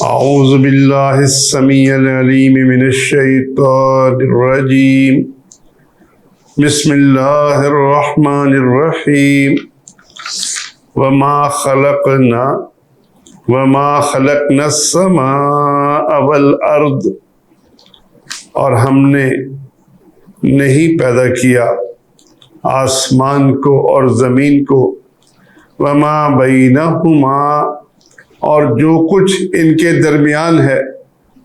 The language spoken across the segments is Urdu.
اعوذ باللہ السمیع العلیم من الشیطان الرجیم بسم اللہ الرحمن الرحیم وما خلقنا السماء والارض، اور ہم نے نہیں پیدا کیا آسمان کو اور زمین کو، وما بینہما، اور جو کچھ ان کے درمیان ہے،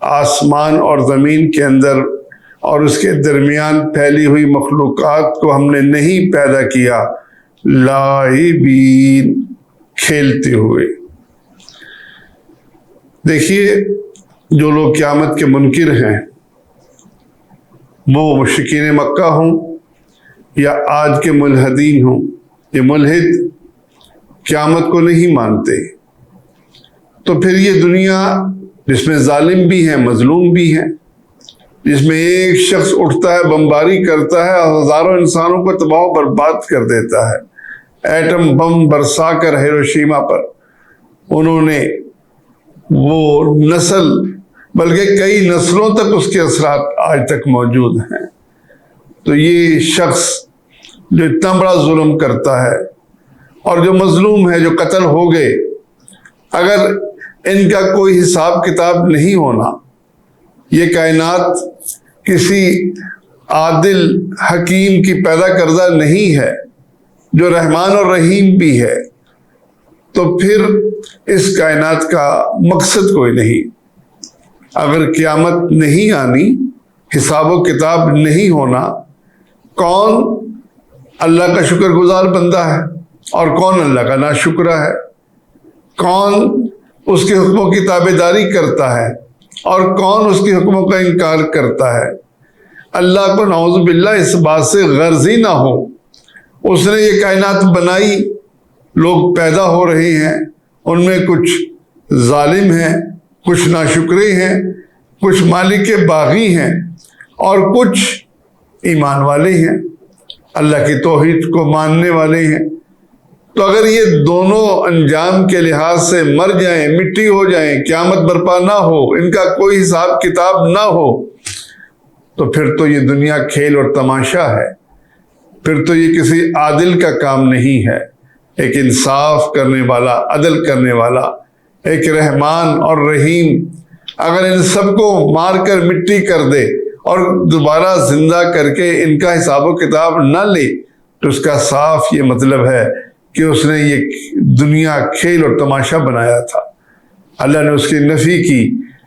آسمان اور زمین کے اندر اور اس کے درمیان پھیلی ہوئی مخلوقات کو ہم نے نہیں پیدا کیا لاعبین، کھیلتے ہوئے۔ دیکھیے، جو لوگ قیامت کے منکر ہیں، وہ مشرکین مکہ ہوں یا آج کے ملحدین ہوں، یہ ملحد قیامت کو نہیں مانتے، تو پھر یہ دنیا جس میں ظالم بھی ہیں، مظلوم بھی ہیں، جس میں ایک شخص اٹھتا ہے، بمباری کرتا ہے اور ہزاروں انسانوں کو تباہ و برباد کر دیتا ہے، ایٹم بم برسا کر ہیروشیما پر انہوں نے وہ نسل، بلکہ کئی نسلوں تک اس کے اثرات آج تک موجود ہیں۔ تو یہ شخص جو اتنا بڑا ظلم کرتا ہے اور جو مظلوم ہے، جو قتل ہو گئے، اگر ان کا کوئی حساب کتاب نہیں ہونا، یہ کائنات کسی عادل حکیم کی پیدا کردہ نہیں ہے جو رحمان اور رحیم بھی ہے، تو پھر اس کائنات کا مقصد کوئی نہیں۔ اگر قیامت نہیں آنی، حساب و کتاب نہیں ہونا، کون اللہ کا شکر گزار بندہ ہے اور کون اللہ کا ناشکرہ ہے، کون اس کے حکموں کی تابع داری کرتا ہے اور کون اس کے حکموں کا انکار کرتا ہے۔ اللہ کو نعوذ باللہ اس بات سے غرض ہی نہ ہو، اس نے یہ کائنات بنائی، لوگ پیدا ہو رہے ہیں، ان میں کچھ ظالم ہیں، کچھ ناشکرے ہیں، کچھ مالک باغی ہیں اور کچھ ایمان والے ہیں، اللہ کی توحید کو ماننے والے ہیں۔ تو اگر یہ دونوں انجام کے لحاظ سے مر جائیں، مٹی ہو جائیں، قیامت برپا نہ ہو، ان کا کوئی حساب کتاب نہ ہو، تو پھر تو یہ دنیا کھیل اور تماشا ہے، پھر تو یہ کسی عادل کا کام نہیں ہے۔ ایک انصاف کرنے والا، عدل کرنے والا، ایک رحمان اور رحیم اگر ان سب کو مار کر مٹی کر دے اور دوبارہ زندہ کر کے ان کا حساب و کتاب نہ لے، تو اس کا صاف یہ مطلب ہے کہ اس نے یہ دنیا کھیل اور تماشا بنایا تھا۔ اللہ نے اس کی نفی کی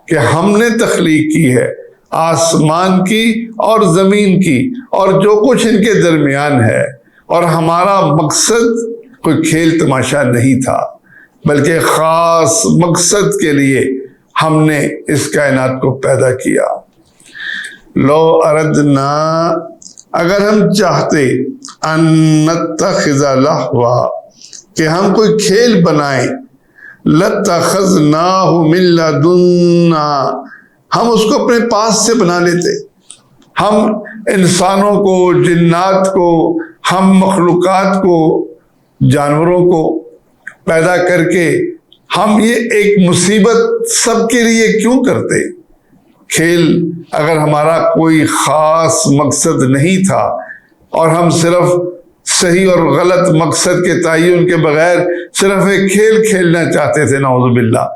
کہ ہم نے تخلیق کی ہے آسمان کی اور زمین کی اور جو کچھ ان کے درمیان ہے، اور ہمارا مقصد کوئی کھیل تماشا نہیں تھا، بلکہ خاص مقصد کے لیے ہم نے اس کائنات کو پیدا کیا۔ لو اردنا، اگر ہم چاہتے، ان نتخذ لہوا، کہ ہم کوئی کھیل بنائیں، لاتخذناہ من لدنا، ہم اس کو اپنے پاس سے بنا لیتے۔ ہم انسانوں کو، جنات کو، ہم مخلوقات کو، جانوروں کو پیدا کر کے ہم یہ ایک مصیبت سب کے لیے کیوں کرتے؟ کھیل اگر ہمارا کوئی خاص مقصد نہیں تھا اور ہم صرف صحیح اور غلط مقصد کے تعین کے بغیر صرف ایک کھیل کھیلنا چاہتے تھے، نعوذ باللہ،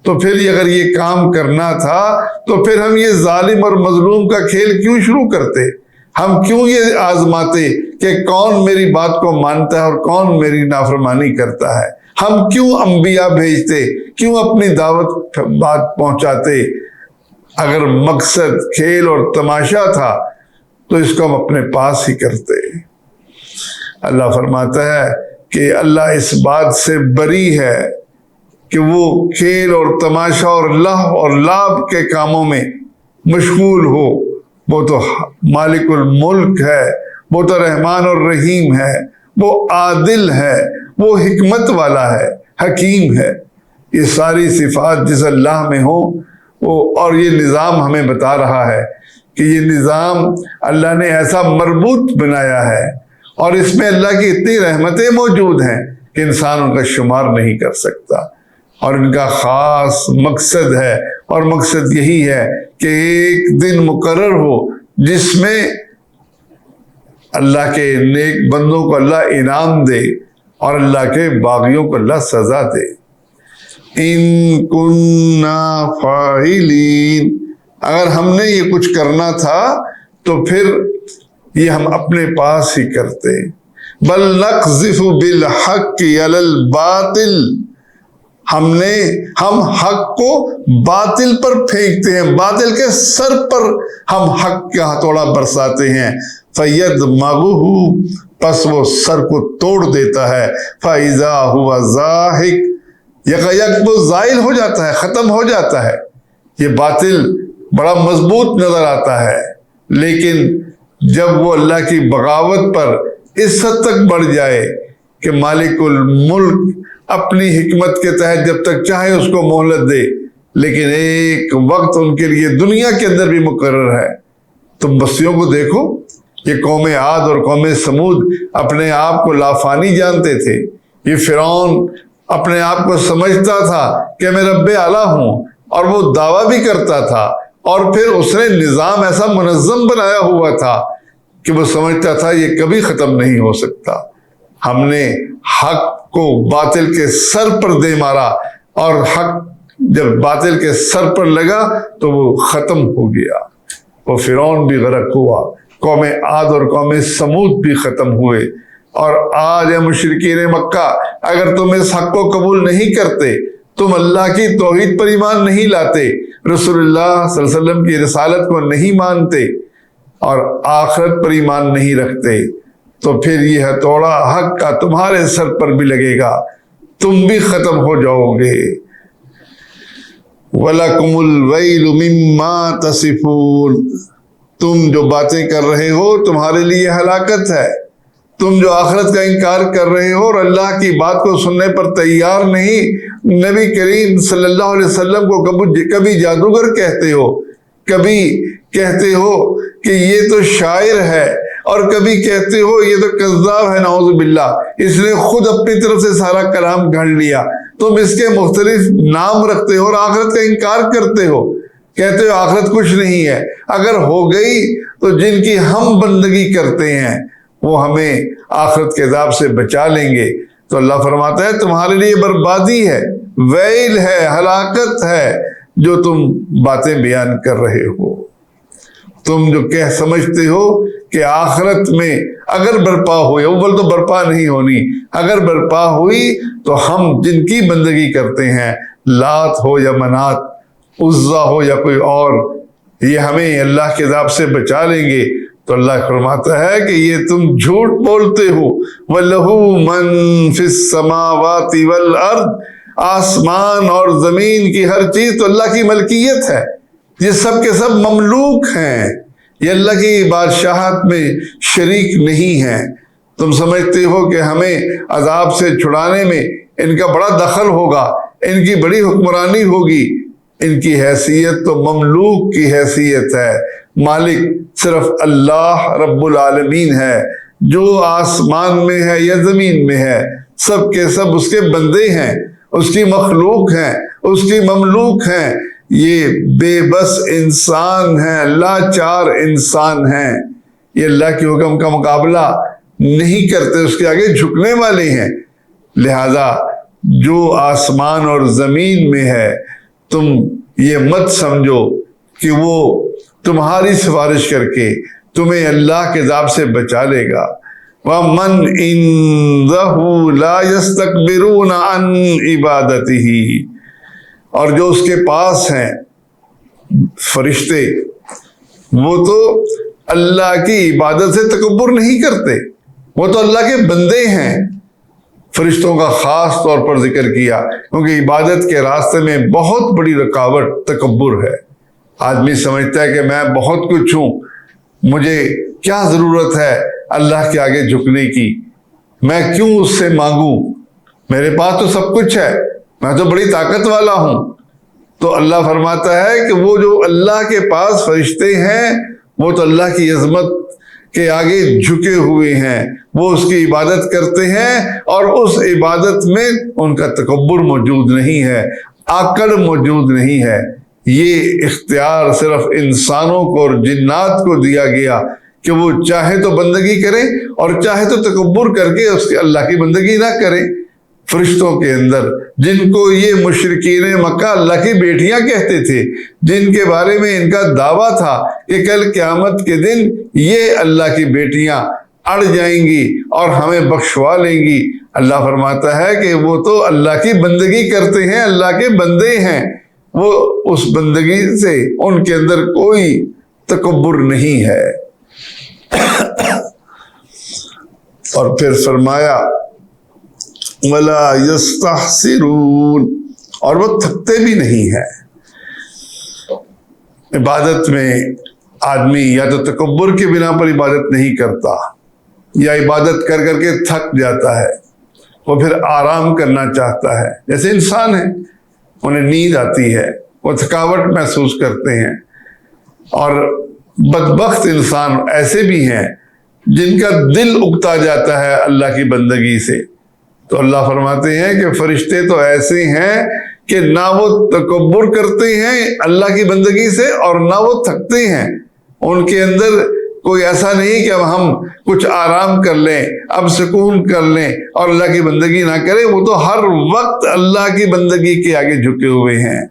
تو پھر اگر یہ کام کرنا تھا تو پھر ہم یہ ظالم اور مظلوم کا کھیل کیوں شروع کرتے؟ ہم کیوں یہ آزماتے کہ کون میری بات کو مانتا ہے اور کون میری نافرمانی کرتا ہے؟ ہم کیوں انبیاء بھیجتے؟ کیوں اپنی دعوت بات پہنچاتے؟ اگر مقصد کھیل اور تماشا تھا تو اس کو ہم اپنے پاس ہی کرتے۔ اللہ فرماتا ہے کہ اللہ اس بات سے بری ہے کہ وہ کھیل اور تماشا اور لہو اور لعب کے کاموں میں مشغول ہو۔ وہ تو مالک الملک ہے، وہ تو رحمان اور رحیم ہے، وہ عادل ہے، وہ حکمت والا ہے، حکیم ہے۔ یہ ساری صفات جس اللہ میں ہوں، اور یہ نظام ہمیں بتا رہا ہے کہ یہ نظام اللہ نے ایسا مربوط بنایا ہے اور اس میں اللہ کی اتنی رحمتیں موجود ہیں کہ انسان ان کا شمار نہیں کر سکتا۔ اور ان کا خاص مقصد ہے، اور مقصد یہی ہے کہ ایک دن مقرر ہو جس میں اللہ کے نیک بندوں کو اللہ انعام دے اور اللہ کے باغیوں کو اللہ سزا دے۔ ان کننا فاعلین، اگر ہم نے یہ کچھ کرنا تھا تو پھر یہ ہم اپنے پاس ہی کرتے۔ بل نقذف بالحق علی الباطل، ہم حق کو باطل پر پھینکتے ہیں، باطل کے سر پر ہم حق کا ہتھوڑا برساتے ہیں۔ فَيَدْمَغُهُ، پس وہ سر کو توڑ دیتا ہے۔ فَإِذَا هُوَ زَاهِقٌ، یک وہ زائل ہو جاتا ہے، ختم ہو جاتا ہے۔ یہ باطل بڑا مضبوط نظر آتا ہے، لیکن جب وہ اللہ کی بغاوت پر اس حد تک بڑھ جائے کہ مالک الملک اپنی حکمت کے تحت جب تک چاہے اس کو مہلت دے، لیکن ایک وقت ان کے لیے دنیا کے اندر بھی مقرر ہے۔ تم بستیوں کو دیکھو، یہ قوم عاد اور قوم سمود اپنے آپ کو لافانی جانتے تھے۔ یہ فرعون اپنے آپ کو سمجھتا تھا کہ میں رب اعلیٰ ہوں، اور وہ دعویٰ بھی کرتا تھا، اور پھر اس نے نظام ایسا منظم بنایا ہوا تھا کہ وہ سمجھتا تھا یہ کبھی ختم نہیں ہو سکتا۔ ہم نے حق کو باطل کے سر پر دے مارا، اور حق جب باطل کے سر پر لگا تو وہ ختم ہو گیا۔ وہ فرعون بھی غرق ہوا، قوم عاد اور قوم سمود بھی ختم ہوئے۔ اور آج اے مشرکین مکہ، اگر تم اس حق کو قبول نہیں کرتے، تم اللہ کی توحید پر ایمان نہیں لاتے، رسول اللہ صلی اللہ علیہ وسلم کی رسالت کو نہیں مانتے، اور آخرت پر ایمان نہیں رکھتے، تو پھر یہ ہتھوڑا حق کا تمہارے سر پر بھی لگے گا، تم بھی ختم ہو جاؤ گے۔ وَلَكُمُ الْوَيْلُ مِمَّا تَصِفُونَ، تم جو باتیں کر رہے ہو تمہارے لیے ہلاکت ہے۔ تم جو آخرت کا انکار کر رہے ہو اور اللہ کی بات کو سننے پر تیار نہیں، نبی کریم صلی اللہ علیہ وسلم کو کبھی جادوگر کہتے ہو، کبھی کہتے ہو کہ یہ تو شاعر ہے، اور کبھی کہتے ہو یہ تو کذاب ہے، نعوذ باللہ، اس نے خود اپنی طرف سے سارا کلام گھڑ لیا۔ تم اس کے مختلف نام رکھتے ہو اور آخرت کا انکار کرتے ہو، کہتے ہو آخرت کچھ نہیں ہے۔ اگر ہو گئی تو جن کی ہم بندگی کرتے ہیں وہ ہمیں آخرت کے عذاب سے بچا لیں گے۔ تو اللہ فرماتا ہے تمہارے لیے بربادی ہے، ویل ہے، ہلاکت ہے جو تم باتیں بیان کر رہے ہو۔ تم جو سمجھتے ہو کہ آخرت میں اگر برپا ہوئی، اول تو برپا نہیں ہونی، اگر برپا ہوئی تو ہم جن کی بندگی کرتے ہیں، لات ہو یا منات، عزا ہو یا کوئی اور، یہ ہمیں اللہ کے عذاب سے بچا لیں گے۔ تو اللہ فرماتا ہے کہ یہ تم جھوٹ بولتے ہو۔ وَلَهُ مَن فِي السَّمَاوَاتِ وَالْأَرْضِ، آسمان اور زمین کی ہر چیز تو اللہ کی ملکیت ہے، یہ سب کے سب مملوک ہیں، یہ اللہ کی بادشاہت میں شریک نہیں ہیں۔ تم سمجھتے ہو کہ ہمیں عذاب سے چھڑانے میں ان کا بڑا دخل ہوگا، ان کی بڑی حکمرانی ہوگی۔ ان کی حیثیت تو مملوک کی حیثیت ہے، مالک صرف اللہ رب العالمین ہے، جو آسمان میں ہے یا زمین میں ہے، سب کے سب اس کے بندے ہیں، اس کی مخلوق ہیں، اس کی مملوک ہیں۔ یہ بے بس انسان ہیں، لاچار انسان ہیں، یہ اللہ کے حکم کا مقابلہ نہیں کرتے، اس کے آگے جھکنے والے ہیں۔ لہذا جو آسمان اور زمین میں ہے، تم یہ مت سمجھو کہ وہ تمہاری سفارش کر کے تمہیں اللہ کے عذاب سے بچا لے گا۔ وَمَنْ عِنْدَهُ لَا يَسْتَكْبِرُونَ عَنْ عِبَادَتِهِ، اور جو اس کے پاس ہیں فرشتے، وہ تو اللہ کی عبادت سے تکبر نہیں کرتے، وہ تو اللہ کے بندے ہیں۔ فرشتوں کا خاص طور پر ذکر کیا کیونکہ عبادت کے راستے میں بہت بڑی رکاوٹ تکبر ہے۔ آدمی سمجھتا ہے کہ میں بہت کچھ ہوں، مجھے کیا ضرورت ہے اللہ کے آگے جھکنے کی، میں کیوں اس سے مانگوں، میرے پاس تو سب کچھ ہے، میں تو بڑی طاقت والا ہوں۔ تو اللہ فرماتا ہے کہ وہ جو اللہ کے پاس فرشتے ہیں وہ تو اللہ کی عظمت کے آگے جھکے ہوئے ہیں، وہ اس کی عبادت کرتے ہیں اور اس عبادت میں ان کا تکبر موجود نہیں ہے، آکڑ موجود نہیں ہے۔ یہ اختیار صرف انسانوں کو اور جنات کو دیا گیا کہ وہ چاہے تو بندگی کرے اور چاہے تو تکبر کر کے اس کے اللہ کی بندگی نہ کرے۔ فرشتوں کے اندر جن کو یہ مشرکین مکہ اللہ کی بیٹیاں کہتے تھے، جن کے بارے میں ان کا دعویٰ تھا کہ کل قیامت کے دن یہ اللہ کی بیٹیاں اڑ جائیں گی اور ہمیں بخشوا لیں گی، اللہ فرماتا ہے کہ وہ تو اللہ کی بندگی کرتے ہیں، اللہ کے بندے ہیں، وہ اس بندگی سے ان کے اندر کوئی تکبر نہیں ہے۔ اور پھر فرمایا وَلَا يَسْتَحْسِرُونَ، اور وہ تھکتے بھی نہیں ہیں۔ عبادت میں آدمی یا تو تکبر کی بنا پر عبادت نہیں کرتا، یا عبادت کر کر کے تھک جاتا ہے، وہ پھر آرام کرنا چاہتا ہے۔ جیسے انسان ہے، انہیں نیند آتی ہے، وہ تھکاوٹ محسوس کرتے ہیں، اور بدبخت انسان ایسے بھی ہیں جن کا دل اکتا جاتا ہے اللہ کی بندگی سے۔ تو اللہ فرماتے ہیں کہ فرشتے تو ایسے ہیں کہ نہ وہ تکبر کرتے ہیں اللہ کی بندگی سے اور نہ وہ تھکتے ہیں، ان کے اندر کوئی ایسا نہیں کہ اب ہم کچھ آرام کر لیں، اب سکون کر لیں اور اللہ کی بندگی نہ کریں، وہ تو ہر وقت اللہ کی بندگی کے آگے جھکے ہوئے ہیں۔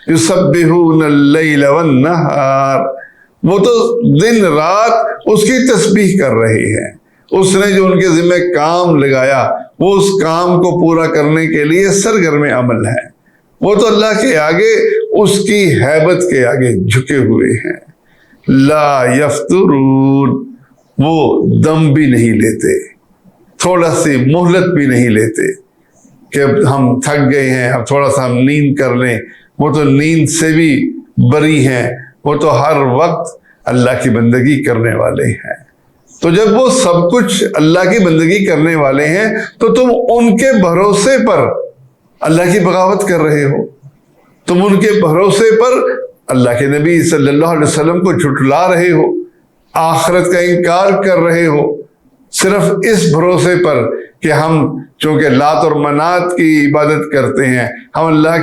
یسبحون اللیل والنہار، وہ تو دن رات اس کی تسبیح کر رہے ہیں۔ اس نے جو ان کے ذمہ کام لگایا وہ اس کام کو پورا کرنے کے لیے سرگرم عمل ہے، وہ تو اللہ کے آگے اس کی ہیبت کے آگے جھکے ہوئے ہیں۔ لا یفترون، وہ دم بھی نہیں لیتے، تھوڑا سی مہلت بھی نہیں لیتے کہ اب ہم تھک گئے ہیں، اب تھوڑا سا ہم نیند کر لیں۔ وہ تو نیند سے بھی بری ہیں، وہ تو ہر وقت اللہ کی بندگی کرنے والے ہیں۔ تو جب وہ سب کچھ اللہ کی بندگی کرنے والے ہیں تو تم ان کے بھروسے پر اللہ کی بغاوت کر رہے ہو، تم ان کے بھروسے پر اللہ کے نبی صلی اللہ علیہ وسلم کو جھٹلا رہے ہو، آخرت کا انکار کر رہے ہو، صرف اس بھروسے پر کہ ہم چونکہ لات اور منات کی عبادت کرتے ہیں، ہم اللہ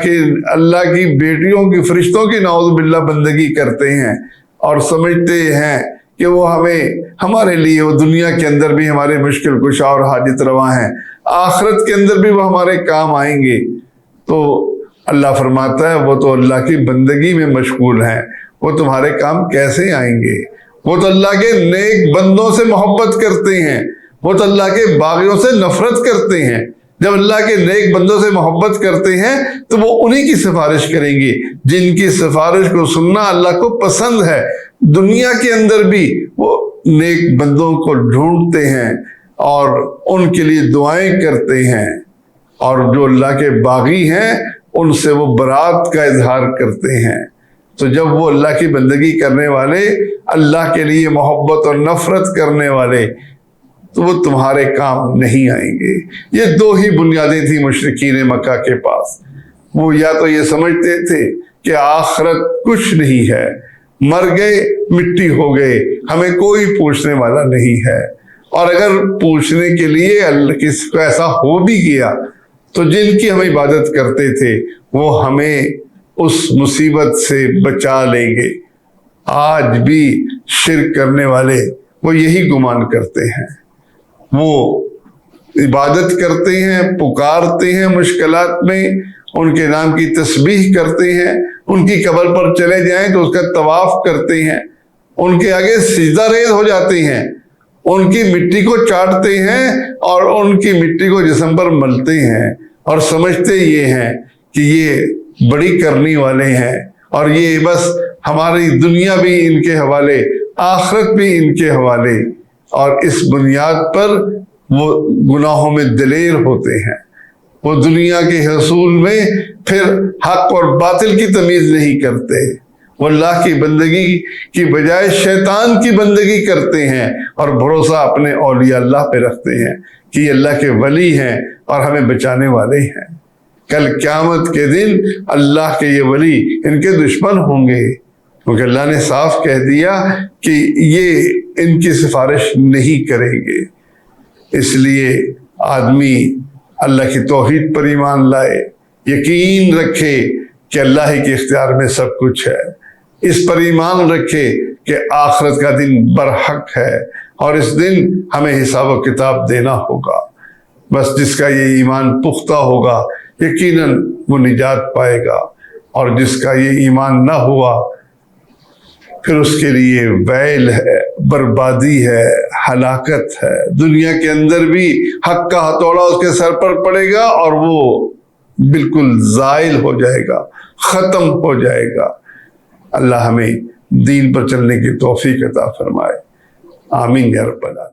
کی بیٹیوں کی، فرشتوں کی نعوذ باللہ بندگی کرتے ہیں، اور سمجھتے ہیں کہ وہ ہمارے لیے وہ دنیا کے اندر بھی ہمارے مشکل کشا اور حاجت روا ہیں، آخرت کے اندر بھی وہ ہمارے کام آئیں گے۔ تو اللہ فرماتا ہے وہ تو اللہ کی بندگی میں مشغول ہیں، وہ تمہارے کام کیسے آئیں گے؟ وہ تو اللہ کے نیک بندوں سے محبت کرتے ہیں، وہ تو اللہ کے باغیوں سے نفرت کرتے ہیں۔ جب اللہ کے نیک بندوں سے محبت کرتے ہیں تو وہ انہی کی سفارش کریں گے جن کی سفارش کو سننا اللہ کو پسند ہے۔ دنیا کے اندر بھی وہ نیک بندوں کو ڈھونڈتے ہیں اور ان کے لیے دعائیں کرتے ہیں، اور جو اللہ کے باغی ہیں ان سے وہ برات کا اظہار کرتے ہیں۔ تو جب وہ اللہ کی بندگی کرنے والے، اللہ کے لیے محبت اور نفرت کرنے والے، تو وہ تمہارے کام نہیں آئیں گے۔ یہ دو ہی بنیادیں تھیں مشرکین مکہ کے پاس۔ وہ یا تو یہ سمجھتے تھے کہ آخرت کچھ نہیں ہے، مر گئے مٹی ہو گئے، ہمیں کوئی پوچھنے والا نہیں ہے، اور اگر پوچھنے کے لیے کسی کو ایسا ہو بھی گیا تو جن کی ہم عبادت کرتے تھے وہ ہمیں اس مصیبت سے بچا لیں گے۔ آج بھی شرک کرنے والے وہ یہی گمان کرتے ہیں، وہ عبادت کرتے ہیں، پکارتے ہیں مشکلات میں، ان کے نام کی تسبیح کرتے ہیں، ان کی قبر پر چلے جائیں تو اس کا طواف کرتے ہیں، ان کے آگے سجدہ ریز ہو جاتے ہیں، ان کی مٹی کو چاٹتے ہیں اور ان کی مٹی کو جسم پر ملتے ہیں، اور سمجھتے یہ ہیں کہ یہ بڑی کرنی والے ہیں، اور یہ بس ہماری دنیا بھی ان کے حوالے، آخرت بھی ان کے حوالے، اور اس بنیاد پر وہ گناہوں میں دلیر ہوتے ہیں۔ وہ دنیا کے حصول میں پھر حق اور باطل کی تمیز نہیں کرتے، وہ اللہ کی بندگی کی بجائے شیطان کی بندگی کرتے ہیں، اور بھروسہ اپنے اولیاء اللہ پہ رکھتے ہیں کہ یہ اللہ کے ولی ہیں اور ہمیں بچانے والے ہیں۔ کل قیامت کے دن اللہ کے یہ ولی ان کے دشمن ہوں گے، کیونکہ اللہ نے صاف کہہ دیا کہ یہ ان کی سفارش نہیں کریں گے۔ اس لیے آدمی اللہ کی توحید پر ایمان لائے، یقین رکھے کہ اللہ ہی کے اختیار میں سب کچھ ہے، اس پر ایمان رکھے کہ آخرت کا دن برحق ہے اور اس دن ہمیں حساب و کتاب دینا ہوگا۔ بس جس کا یہ ایمان پختہ ہوگا یقیناً وہ نجات پائے گا، اور جس کا یہ ایمان نہ ہوا پھر اس کے لیے ویل ہے، بربادی ہے، ہلاکت ہے۔ دنیا کے اندر بھی حق کا ہتھوڑا اس کے سر پر پڑے گا اور وہ بالکل زائل ہو جائے گا، ختم ہو جائے گا۔ اللہ ہمیں دین پر چلنے کی توفیق عطا فرمائے، آمین یا رب العالمین۔